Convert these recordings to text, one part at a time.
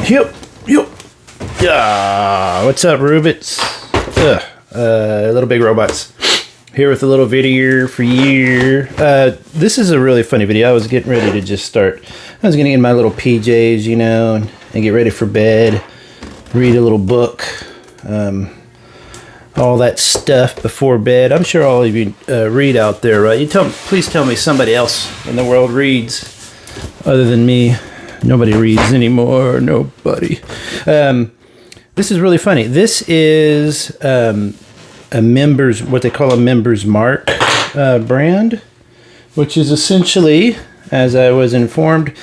Yep. Yeah. What's up, Rubits? Little Big Robots. Here with a little video for you. This is a really funny video. I was getting ready to just start. I was getting in my little PJs, you know, and get ready for bed. Read a little book. All that stuff before bed. I'm sure all of you read out there, right? Please tell me somebody else in the world reads other than me. Nobody reads anymore. Nobody. This is really funny. This is a members, what they call a members mark brand, which is essentially, as I was informed,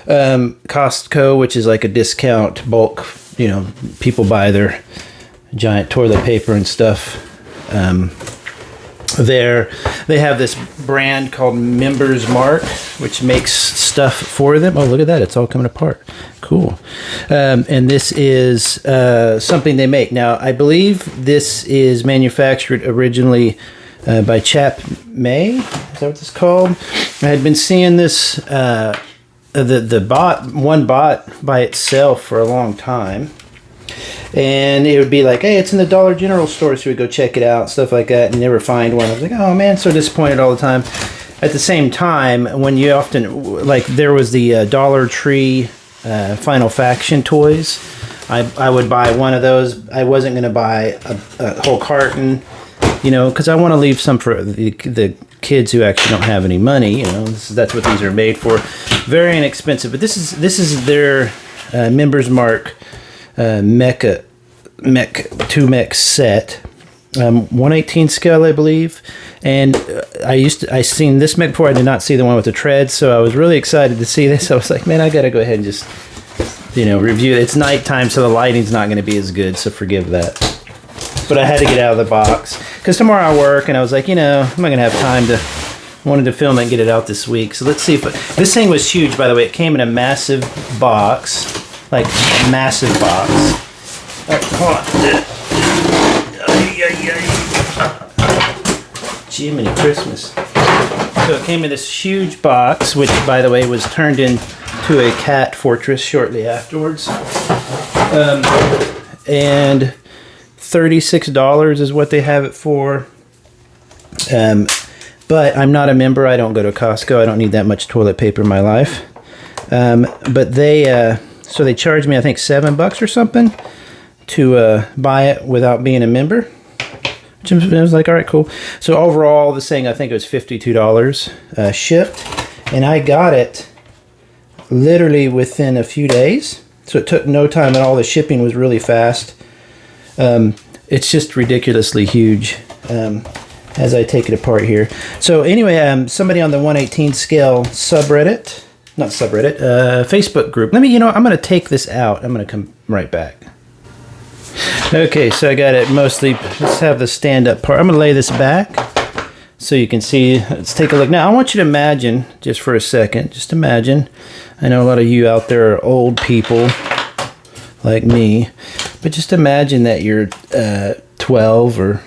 Costco, which is like a discount bulk. You know, people buy their giant toilet paper and stuff. They have this brand called Members Mark, which makes stuff for them. Oh, look at that. It's all coming apart. Cool. And this is something they make. Now, I believe this is manufactured originally by Chap May. Is that what it's called? I had been seeing this, one bot by itself for a long time. And it would be like, hey, it's in the Dollar General store, so we'd go check it out, stuff like that, and never find one. I was like, oh man, so disappointed all the time. At the same time, when you often, like, there was the Dollar Tree Final Faction toys. I would buy one of those. I wasn't going to buy a whole carton, you know, because I want to leave some for the kids who actually don't have any money. You know, that's what these are made for. Very inexpensive, but this is their Members Mark Mech 2 Mech set, 1/18 scale, I believe. And I seen this mech before. I did not see the one with the treads, so I was really excited to see this. I was like, man, I gotta go ahead and just, you know, review it. It's nighttime, so the lighting's not going to be as good, so forgive that. But I had to get out of the box because tomorrow I work, and I was like, you know, I'm not gonna have time to. Wanted to film it and get it out this week. So let's see if this thing was huge. By the way, it came in a massive box. Like a massive box. All right, hold on. Jiminy Christmas. So it came in this huge box, which, by the way, was turned into a cat fortress shortly afterwards. And $36 is what they have it for. But I'm not a member. I don't go to Costco. I don't need that much toilet paper in my life. But they... So they charged me, I think, $7 or something to buy it without being a member. Which I was like, all right, cool. So overall, this thing, I think it was $52 shipped. And I got it literally within a few days. So it took no time at all. The shipping was really fast. It's just ridiculously huge as I take it apart here. So anyway, somebody on the 1/18 scale subreddit... Not subreddit, Facebook group. I'm going to take this out. I'm going to come right back. Okay, so I got it mostly. Let's have the stand-up part. I'm going to lay this back so you can see. Let's take a look. Now, I want you to imagine, just for a second, just imagine. I know a lot of you out there are old people like me, but just imagine that you're 12 or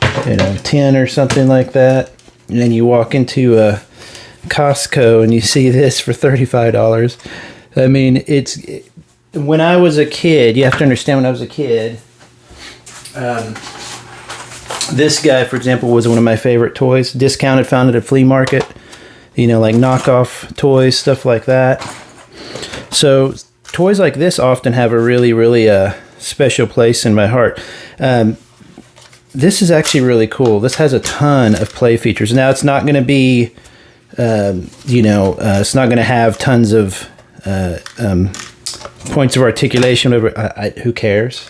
10 or something like that, and then you walk into a Costco and you see this for $35. I mean, when I was a kid, you have to understand, when I was a kid, this guy, for example, was one of my favorite toys. Discounted, found at a flea market, like knockoff toys, stuff like that. So toys like this often have a really, really special place in my heart. This is actually really cool. This has a ton of play features. Now, it's not going to be it's not going to have tons of points of articulation. Who cares?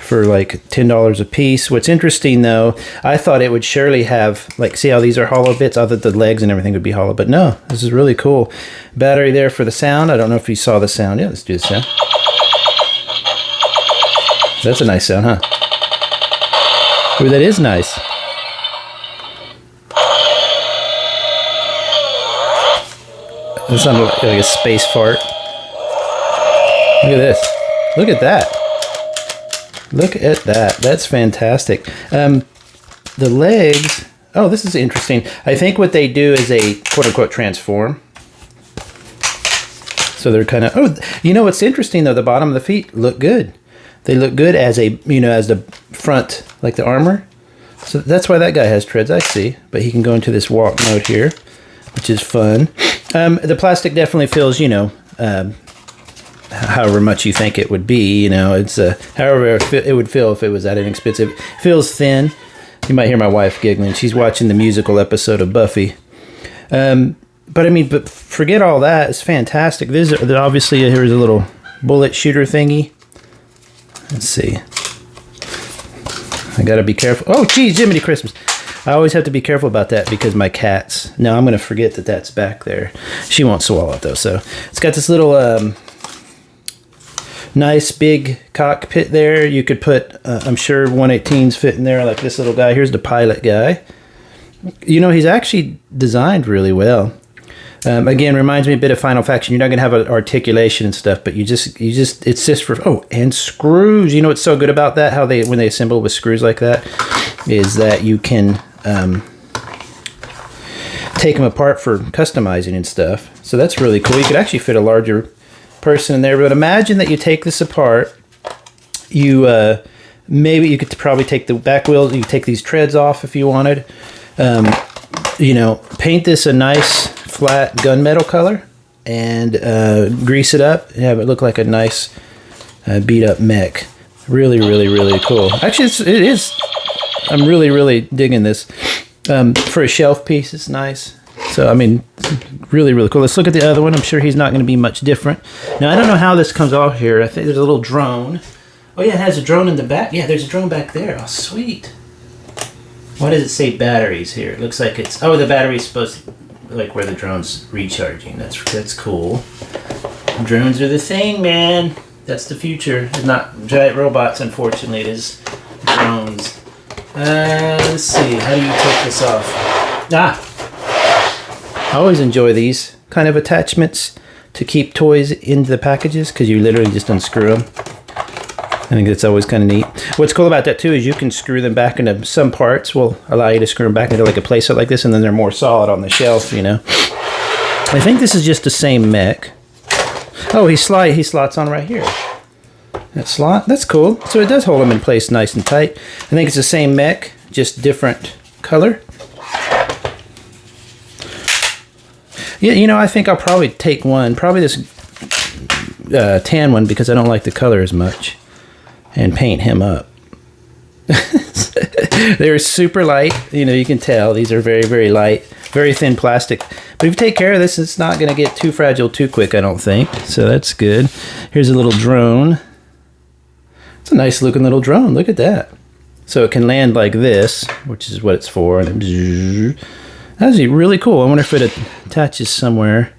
For like $10 a piece. What's interesting, though, I thought it would surely have, like, see how these are hollow bits? I thought the legs and everything would be hollow, but no, this is really cool. Battery there for the sound. I don't know if you saw the sound. Yeah, let's do the sound. That's a nice sound, huh? Ooh, that is nice. It sounded like a space fart. Look at this. Look at that. Look at that. That's fantastic. The legs. Oh, this is interesting. I think what they do is a quote-unquote transform. So they're kind of, oh, you know what's interesting though? The bottom of the feet look good. They look good as a, you know, as the front, like the armor. So that's why that guy has treads, I see. But he can go into this walk mode here, which is fun. The plastic definitely feels, you know, however much you think it would be, you know, it's however it would feel if it was that inexpensive. It feels thin. You might hear my wife giggling. She's watching the musical episode of Buffy. But I mean, but forget all that. It's fantastic. This is, obviously, here's a little bullet shooter thingy. Let's see. I gotta be careful. Oh, geez, Jiminy Christmas. I always have to be careful about that because my cats. No, I'm gonna forget that that's back there. She won't swallow it though. So it's got this little nice big cockpit there. You could put, I'm sure 118s fit in there like this little guy. Here's the pilot guy. You know, he's actually designed really well. Again, reminds me a bit of Final Faction. You're not gonna have an articulation and stuff, but you just, it's just for, oh, and screws. You know what's so good about that? How they, when they assemble with screws like that, is that you can take them apart for customizing and stuff. So that's really cool. You could actually fit a larger person in there. But imagine that you take this apart. You maybe you could probably take the back wheels. You could take these treads off if you wanted. You know, paint this a nice flat gunmetal color and grease it up and have it look like a nice beat up mech. Really, really, really cool. Actually, it is. I'm really, really digging this. For a shelf piece, it's nice. So, I mean, really, really cool. Let's look at the other one. I'm sure he's not going to be much different. Now, I don't know how this comes off here. I think there's a little drone. Oh, yeah, it has a drone in the back. Yeah, there's a drone back there. Oh, sweet. Why does it say batteries here? It looks like it's... Oh, the battery's supposed to... Like where the drone's recharging. That's cool. Drones are the thing, man. That's the future. It's not giant robots, unfortunately. It is drones. Let's see. How do you take this off? I always enjoy these kind of attachments to keep toys into the packages because you literally just unscrew them. I think that's always kind of neat. What's cool about that too is you can screw them back into, some parts will allow you to screw them back into like a playset like this, and then they're more solid on the shelf, you know. I think this is just the same mech. Oh, he slots on right here. That slot, that's cool. So it does hold them in place nice and tight. I think it's the same mech, just different color. Yeah, you know, I think I'll probably take one, probably this tan one because I don't like the color as much, and paint him up. They're super light. You know, you can tell these are very, very light, very thin plastic. But if you take care of this, it's not going to get too fragile too quick, I don't think. So that's good. Here's a little drone. It's a nice looking little drone. Look at that. So it can land like this, which is what it's for. And that's really cool. I wonder if it attaches somewhere.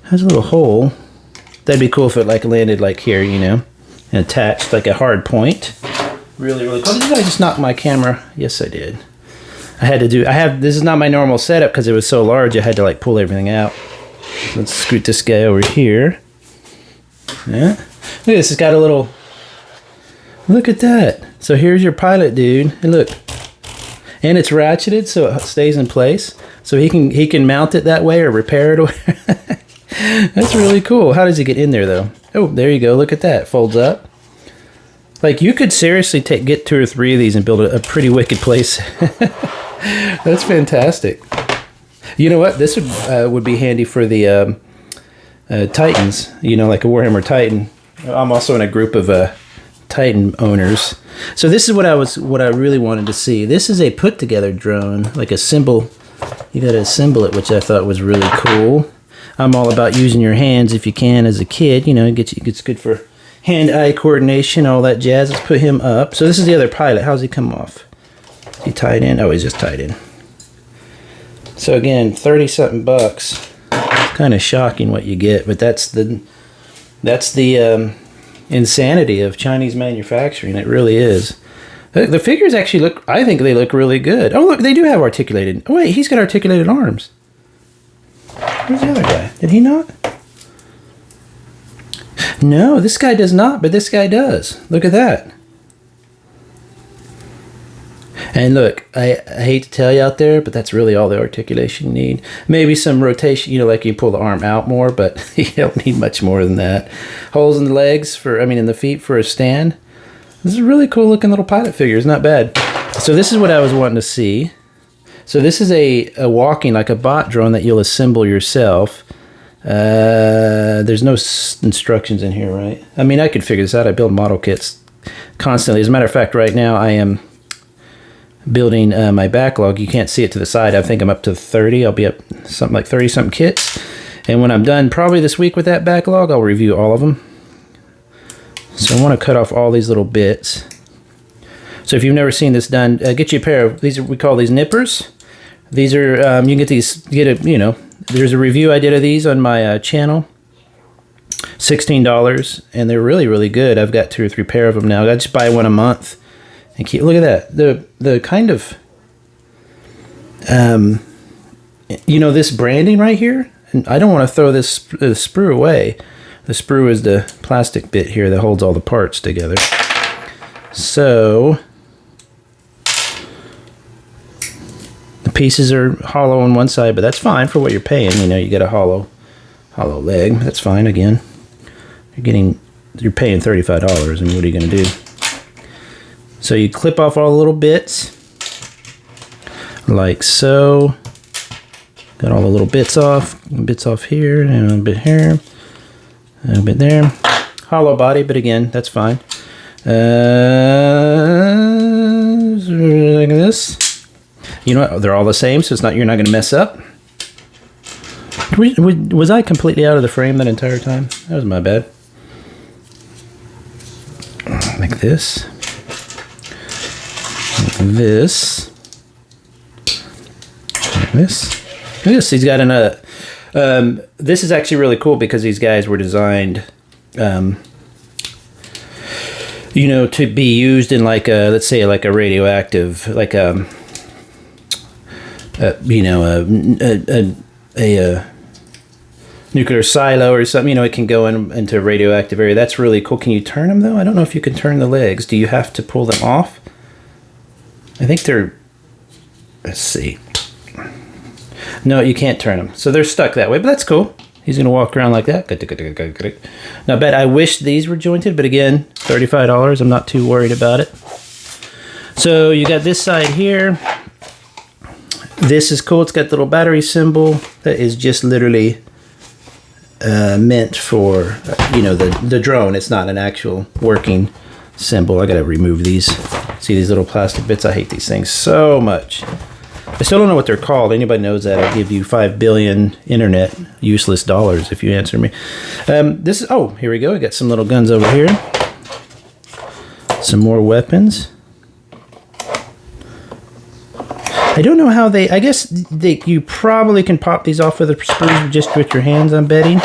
It has a little hole. That'd be cool if it like landed like here, you know, and attached like a hard point. Really, really cool. Did I just knock my camera? Yes, I did. This is not my normal setup because it was so large I had to like pull everything out. Let's scoot this guy over here. Yeah. Look at this, it's got a little, look at that. So here's your pilot dude. And look. And it's ratcheted so it stays in place. So he can mount it that way or repair it. That's really cool. How does he get in there though? Oh, there you go. Look at that. Folds up. Like you could seriously get 2 or 3 of these and build a pretty wicked place. That's fantastic. You know what? This would be handy for the Titans. You know, like a Warhammer Titan. I'm also in a group of Titan owners. So this is what I really wanted to see. This is a put together drone, like a symbol. You got to assemble it, which I thought was really cool. I'm all about using your hands if you can as a kid. You know, it's good for hand-eye coordination, all that jazz. Let's put him up. So this is the other pilot. How's he come off? He tied in? Oh, he's just tied in. So again, 30-something bucks. Kind of shocking what you get, but that's the insanity of Chinese manufacturing. It really is. The figures actually I think they look really good. Oh, look, they do have articulated. Oh, wait, he's got articulated arms. Where's the other guy? Did he not? No, this guy does not, but this guy does. Look at that. And look, I hate to tell you out there, but that's really all the articulation you need. Maybe some rotation, you know, like you pull the arm out more, but you don't need much more than that. Holes in the legs for, I mean, in the feet for a stand. This is a really cool looking little pilot figure. It's not bad. So this is what I was wanting to see. So this is a walking, like a bot drone that you'll assemble yourself. There's no instructions in here, right? I mean, I could figure this out. I build model kits constantly. As a matter of fact, right now I am building my backlog. You can't see it to the side. I think I'm up to 30. I'll be up something like 30 something kits. And when I'm done probably this week with that backlog, I'll review all of them. So I want to cut off all these little bits. So if you've never seen this done, get you a pair of these. We call these nippers. These are you can get these. You know, there's a review I did of these on my channel. $16, and they're really, really good. I've got 2 or 3 pair of them now. I just buy one a month and keep. Look at that. The kind of you know, this branding right here. And I don't want to throw this sprue away. The sprue is the plastic bit here that holds all the parts together. So the pieces are hollow on one side, but that's fine for what you're paying. You know, you get a hollow leg. That's fine. Again, you're paying $35, and what are you going to do? So you clip off all the little bits, like so. Got all the little bits off here, and a bit here, and a bit there. Hollow body, but again, that's fine. Like this. You know what? They're all the same, so you're not going to mess up. Was I completely out of the frame that entire time? That was my bad. Like this. Like this. Like this. This, he's got another. This is actually really cool because these guys were designed, you know, to be used in like a, let's say like a radioactive, like a you know, a nuclear silo or something. You know, it can go into a radioactive area. That's really cool. Can you turn them though? I don't know if you can turn the legs. Do you have to pull them off? I think they're. Let's see. No, you can't turn them. So they're stuck that way, but that's cool. He's going to walk around like that. Now, I wish these were jointed, but again, $35. I'm not too worried about it. So you got this side here. This is cool. It's got the little battery symbol that is just literally meant for, you know, the drone. It's not an actual working symbol. I got to remove these. See these little plastic bits? I hate these things so much. I still don't know what they're called. Anybody knows that, I'll give you 5 billion internet useless dollars if you answer me. This is, oh, here we go. I got some little guns over here. Some more weapons. I don't know how I guess you probably can pop these off with a sprue just with your hands, I'm betting.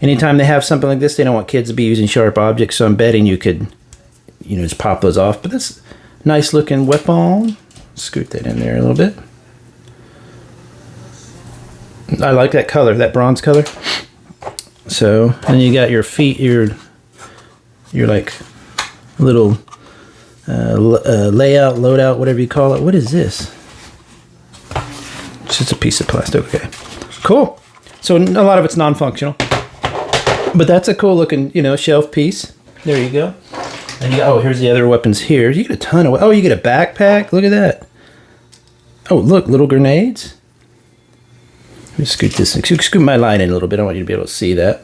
Anytime they have something like this, they don't want kids to be using sharp objects, so I'm betting you could, you know, just pop those off. But that's a nice looking weapon. Scoot that in there a little bit. I like that color, that bronze color. So, and you got your feet, your like little layout, loadout, whatever you call it. What is this? It's just a piece of plastic. Okay, cool. So a lot of it's non-functional, but that's a cool looking, you know, shelf piece. There you go. And oh, here's the other weapons here. You get a ton of. Oh, you get a backpack. Look at that. Oh, look, little grenades. Let me scoot this. Scoot my line in a little bit. I want you to be able to see that.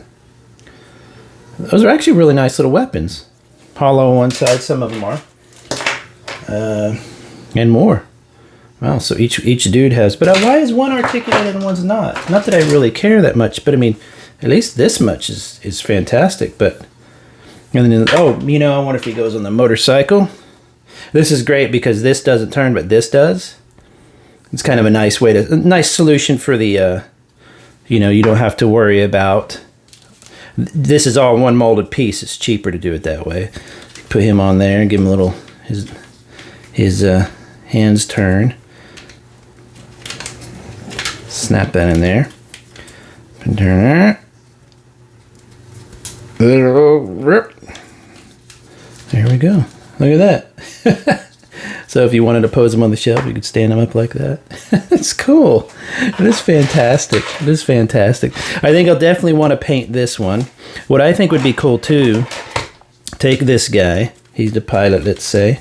Those are actually really nice little weapons. Hollow on one side. Some of them are. And more. Wow. So each dude has. But why is one articulated and one's not? Not that I really care that much, but I mean, at least this much is fantastic. But. And then, oh, you know, I wonder if he goes on the motorcycle. This is great because this doesn't turn, but this does. It's kind of a nice way a nice solution for the, you know, you don't have to worry about. This is all one molded piece. It's cheaper to do it that way. Put him on there and give him a little, his hands turn. Snap that in there. And turn it. There we go. Look at that. So if you wanted to pose them on the shelf, you could stand them up like that. It's cool. It is fantastic. It is fantastic. I think I'll definitely want to paint this one. What I think would be cool too, take this guy. He's the pilot, let's say.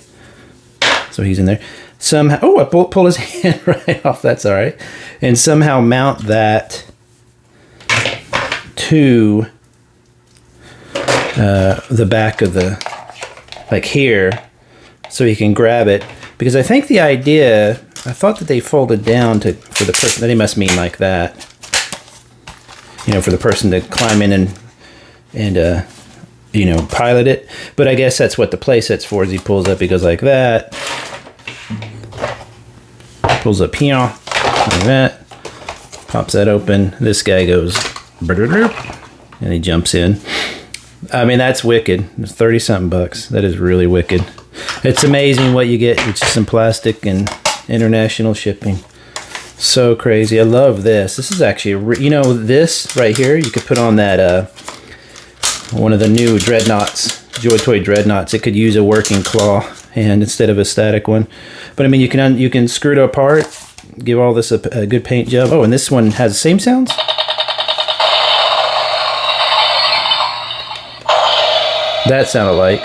So he's in there. Somehow, oh, I pull his hand right off. That's all right. And somehow mount that to the back of the, like here, so he can grab it. Because I think the idea, I thought that they folded down for the person, that he must mean like that. You know, for the person to climb in and you know, pilot it. But I guess that's what the play set's for, is he pulls up, he goes like that. Pulls up here, like that. Pops that open. This guy goes, and he jumps in. I mean, that's wicked. It's 30-something bucks. That is really wicked. It's amazing what you get with just some plastic and international shipping. So crazy. I love this. This is actually, you know, this right here, you could put on that, one of the new dreadnoughts, Joy Toy dreadnoughts. It could use a working claw hand instead of a static one. But I mean, you can screw it apart, give all this a good paint job. Oh, and this one has the same sounds? That sounded like,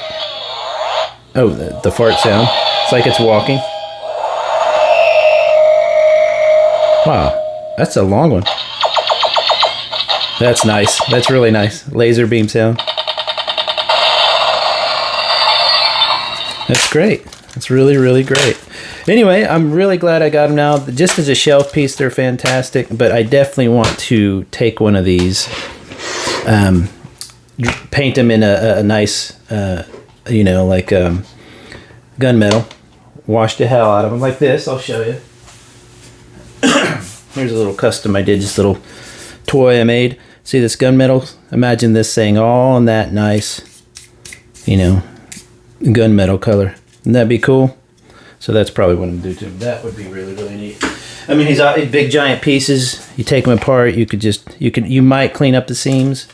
oh, the fart sound. It's like it's walking. Wow, that's a long one. That's nice. That's really nice. Laser beam sound. That's great. That's really, really great. Anyway, I'm really glad I got them now. Just as a shelf piece, they're fantastic, but I definitely want to take one of these, paint them in a nice, you know, like gunmetal. Wash the hell out of them like this. I'll show you. Here's a little custom I did, just a little toy I made. See this gunmetal? Imagine this thing all in that nice, you know, gunmetal color. Wouldn't that be cool? So that's probably what I'm gonna do to him. That would be really, really neat. I mean, he's big giant pieces. You take them apart, you might clean up the seams.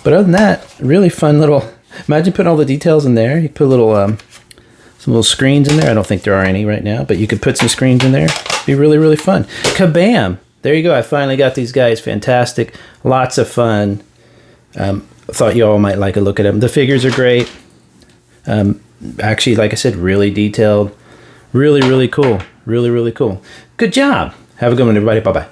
But other than that, really fun little, imagine putting all the details in there. You put a little, some little screens in there. I don't think there are any right now, but you could put some screens in there. It'd be really, really fun. Kabam! There you go. I finally got these guys. Fantastic. Lots of fun. Thought you all might like a look at them. The figures are great. Actually, like I said, really detailed. Really, really cool. Really, really cool. Good job. Have a good one, everybody. Bye-bye.